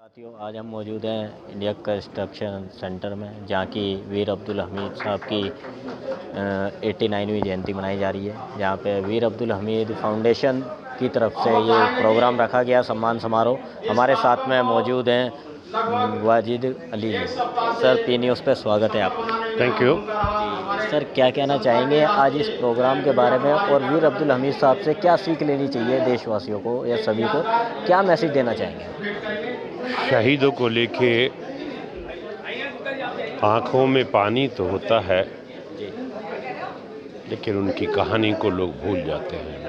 साथियों, आज हम मौजूद हैं इंडिया कंस्ट्रक्शन सेंटर में, जहाँ की वीर अब्दुल हमीद साहब की 89वीं जयंती मनाई जा रही है। जहाँ पे वीर अब्दुल हमीद फाउंडेशन की तरफ से ये प्रोग्राम रखा गया, सम्मान समारोह। हमारे साथ में मौजूद हैं वाजिद अली जी। सर, पी न्यूज़ पे स्वागत है आपका। Thank you. जी सर, क्या कहना चाहेंगे आज इस प्रोग्राम के बारे में, और वीर अब्दुल हमीद साहब से क्या सीख लेनी चाहिए देशवासियों को या सभी को, क्या मैसेज देना चाहेंगे? शहीदों को लेके आंखों में पानी तो होता है, जी लेकिन उनकी कहानी को लोग भूल जाते हैं।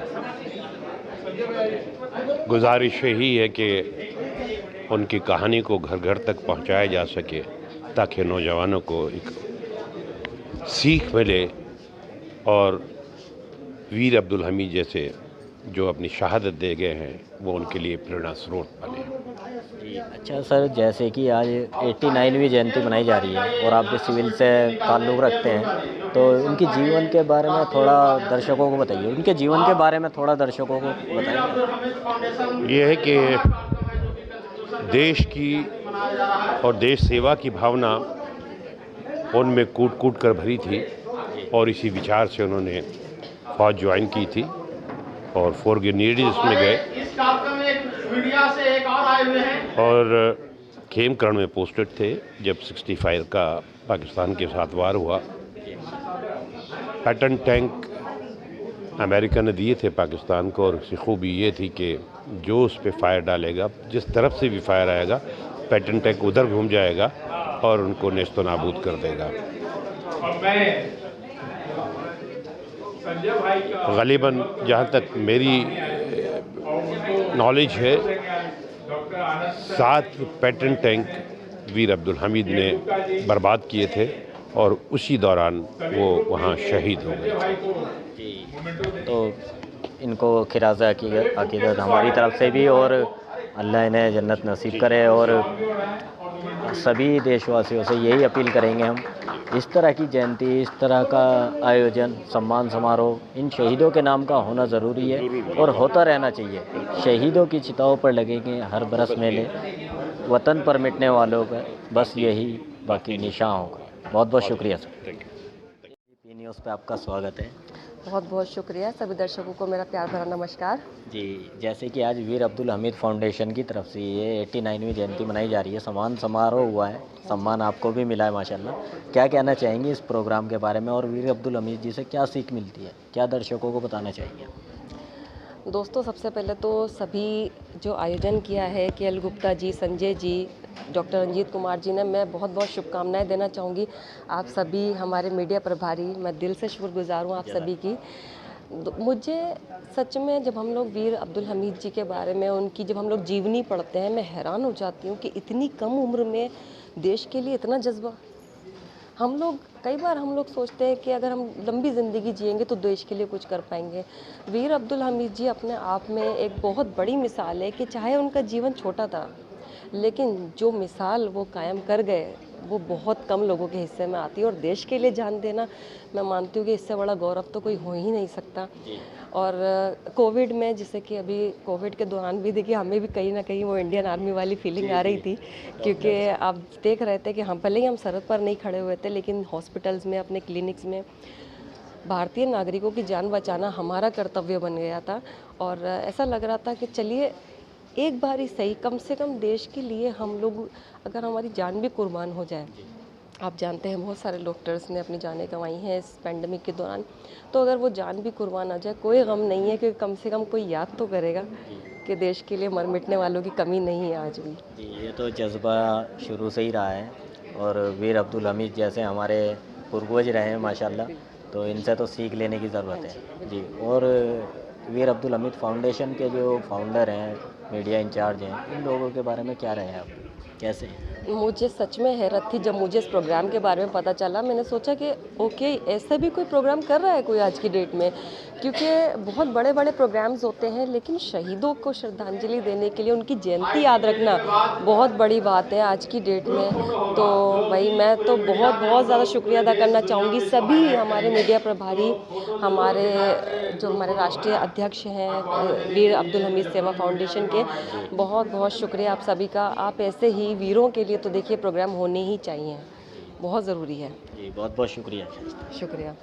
गुजारिश यही है कि उनकी कहानी को घर घर तक पहुंचाया जा सके, ताकि नौजवानों को एक सीख मिले और वीर अब्दुल हमीद जैसे जो अपनी शहादत दे गए हैं वो उनके लिए प्रेरणा स्रोत बने। जी। अच्छा सर, जैसे कि आज 89वीं जयंती मनाई जा रही है और आप भी सिविल से ताल्लुक़ रखते हैं, तो उनके जीवन के बारे में थोड़ा दर्शकों को बताइए। उनके जीवन के बारे में थोड़ा दर्शकों को बताइए। ये है कि देश की और देश सेवा की भावना उनमें कूट कूट कर भरी थी, और इसी विचार से उन्होंने फौज ज्वाइन की थी और 4 ग्रेनेड्स में गए और खेमकरण में पोस्टेड थे। जब 65 का पाकिस्तान के साथ वार हुआ, पैटर्न टैंक अमेरिका ने दिए थे पाकिस्तान को, और उसकी खूबी ये थी कि जो उस पर फायर डालेगा, जिस तरफ से भी फायर आएगा, पैटर्न टैंक उधर घूम जाएगा और उनको नेस्तो नाबूद कर देगा। ग़ालिबन जहाँ तक मेरी नॉलेज है, 7 पैटर्न टैंक वीर अब्दुल हमीद ने बर्बाद किए थे, और उसी दौरान वो वहाँ शहीद हो गए। जी, तो इनको खिराज़ अक़ीदत हमारी तरफ से भी, और अल्लाह इन्हें जन्नत नसीब करे। और सभी देशवासियों से यही अपील करेंगे हम, इस तरह की जयंती, इस तरह का आयोजन, सम्मान समारोह इन शहीदों के नाम का होना ज़रूरी है और होता रहना चाहिए। शहीदों की चिताओं पर लगेंगे हर बरस मेले, वतन पर मिटने वालों का बस यही बाकी निशान होगा। बहुत बहुत शुक्रिया सर। पी न्यूज़ पे आपका स्वागत है। बहुत बहुत शुक्रिया। सभी दर्शकों को मेरा प्यार भरा नमस्कार। जी, जैसे कि आज वीर अब्दुल हमीद फाउंडेशन की तरफ से ये 89वीं जयंती मनाई जा रही है, सम्मान समारोह हुआ है, सम्मान आपको भी मिला है माशाल्लाह। क्या कहना चाहेंगे इस प्रोग्राम के बारे में, और वीर अब्दुल हमीद जी से क्या सीख मिलती है, क्या दर्शकों को बताना चाहेंगे? दोस्तों, सबसे पहले तो सभी जो आयोजन किया है, KL गुप्ता जी, संजय जी, डॉक्टर रंजीत कुमार जी ने, मैं बहुत बहुत शुभकामनाएं देना चाहूँगी। आप सभी हमारे मीडिया प्रभारी, मैं दिल से शुक्रगुजार हूँ आप सभी की। मुझे सच में जब हम लोग वीर अब्दुल हमीद जी के बारे में, उनकी जब हम लोग जीवनी पढ़ते हैं, मैं हैरान हो जाती हूँ कि इतनी कम उम्र में देश के लिए इतना जज्बा। कई बार हम लोग सोचते हैं कि अगर हम लंबी ज़िंदगी जिएंगे तो देश के लिए कुछ कर पाएंगे। वीर अब्दुल हमीद जी अपने आप में एक बहुत बड़ी मिसाल है कि चाहे उनका जीवन छोटा था, लेकिन जो मिसाल वो कायम कर गए वो बहुत कम लोगों के हिस्से में आती है। और देश के लिए जान देना, मैं मानती हूँ कि इससे बड़ा गौरव तो कोई हो ही नहीं सकता। और कोविड में, जैसे कि अभी कोविड के दौरान भी देखिए, हमें भी कहीं ना कहीं वो इंडियन आर्मी वाली फीलिंग आ रही थी, क्योंकि आप देख रहे थे कि हम भले ही हम सरहद पर नहीं खड़े हुए थे, लेकिन हॉस्पिटल्स में, अपने क्लिनिक्स में भारतीय नागरिकों की जान बचाना हमारा कर्तव्य बन गया था। और ऐसा लग रहा था कि चलिए एक बार ही सही, कम से कम देश के लिए हम लोग, अगर हमारी जान भी कुर्बान हो जाए। आप जानते हैं बहुत सारे डॉक्टर्स ने अपनी जानें गंवाई हैं इस पेंडेमिक के दौरान, तो अगर वो जान भी कुर्बान हो जाए, कोई गम नहीं है, क्योंकि कम से कम कोई याद तो करेगा कि देश के लिए मर मिटने वालों की कमी नहीं है आज भी। जी, ये तो जज्बा शुरू से ही रहा है, और वीर अब्दुल हमीद जैसे हमारे पूर्वज रहे हैं माशाल्लाह, तो इनसे तो सीख लेने की ज़रूरत है। जी, और वीर अब्दुल हमीद फाउंडेशन के जो फाउंडर हैं, मीडिया इंचार्ज हैं, इन लोगों के बारे में क्या रहे हैं आप? कैसे? मुझे सच में हैरत थी जब मुझे इस प्रोग्राम के बारे में पता चला। मैंने सोचा कि ओके, ऐसा भी कोई प्रोग्राम कर रहा है कोई आज की डेट में, क्योंकि बहुत बड़े बड़े प्रोग्राम्स होते हैं लेकिन शहीदों को श्रद्धांजलि देने के लिए उनकी जयंती याद रखना बहुत बड़ी बात है आज की डेट में। तो भाई मैं तो बहुत बहुत ज़्यादा शुक्रिया अदा करना चाहूँगी सभी हमारे मीडिया प्रभारी, हमारे जो हमारे राष्ट्रीय अध्यक्ष हैं वीर अब्दुल हमीद सेवा फाउंडेशन के, बहुत बहुत शुक्रिया आप सभी का। आप ऐसे ही वीरों के लिए तो देखिए प्रोग्राम होने ही चाहिए, बहुत ज़रूरी है। जी बहुत बहुत शुक्रिया। शुक्रिया।